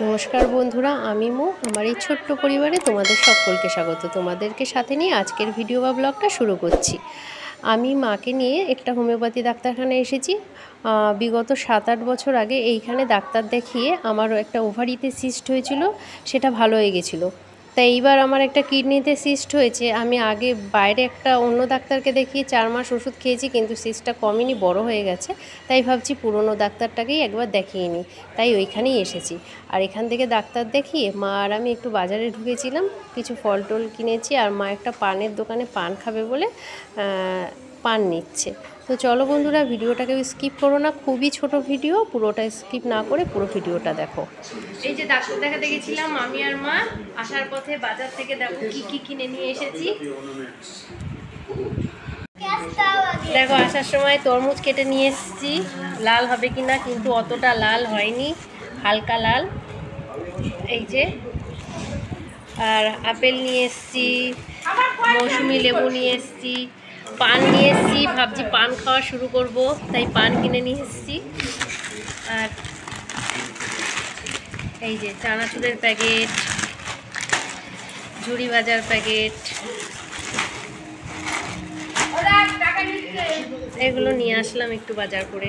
নমস্কার বন্ধুরা, আমি মু। আমার এই ছোট্ট পরিবারে তোমাদের সকলকে স্বাগত। তোমাদেরকে সাথে নিয়ে আজকের ভিডিও বা ব্লগটা শুরু করছি। আমি মাকে নিয়ে একটা হোমিওপ্যাথি ডাক্তারখানায় এসেছি। বিগত 7-8 বছর আগে এইখানে ডাক্তার দেখিয়ে আমারও একটা ওভারিতে সিস্ট হয়েছিল, সেটা ভালো হয়ে গেছিলো। তাই এইবার আমার একটা কিডনিতে সিস্ট হয়েছে। আমি আগে বাইরে একটা অন্য ডাক্তারকে দেখিয়ে 4 মাস ওষুধ খেয়েছি, কিন্তু সিস্টটা কমেনি, বড় হয়ে গেছে। তাই ভাবছি পুরনো ডাক্তারটাকেই একবার দেখিয়ে নিই, তাই ওইখানেই এসেছি। আর এখান থেকে ডাক্তার দেখিয়ে মা আর আমি একটু বাজারে ঢুকেছিলাম, কিছু ফল টল কিনেছি। আর মা একটা পানের দোকানে পান খাবে বলে পান নিচ্ছে। তো চলো বন্ধুরা, ভিডিওটাকে স্কিপ করো না, খুবই ছোট ভিডিও, পুরোটা স্কিপ না করে পুরো ভিডিওটা দেখো। এই যে ডাক্তার দেখাতে গেছিলাম আমি আর মা, আসার পথে বাজার থেকে দেখো কি কি কিনে নিয়ে এসেছি। দেখো, আসার সময় তরমুজ কেটে নিয়ে এসেছি, লাল হবে কিনা, কিন্তু অতটা লাল হয়নি, হালকা লাল। এই যে, আর আপেল নিয়ে এসেছি, মৌসুমি লেবু নিয়ে এসেছি, পান নিয়ে এসেছি। ভাবছি পান খাওয়া শুরু করব, তাই পান কিনে নিয়ে এসেছি। আর এই যে চানাচুরের প্যাকেট, ঝুড়ি ভাজার প্যাকেট, এগুলো নিয়ে আসলাম একটু বাজার করে।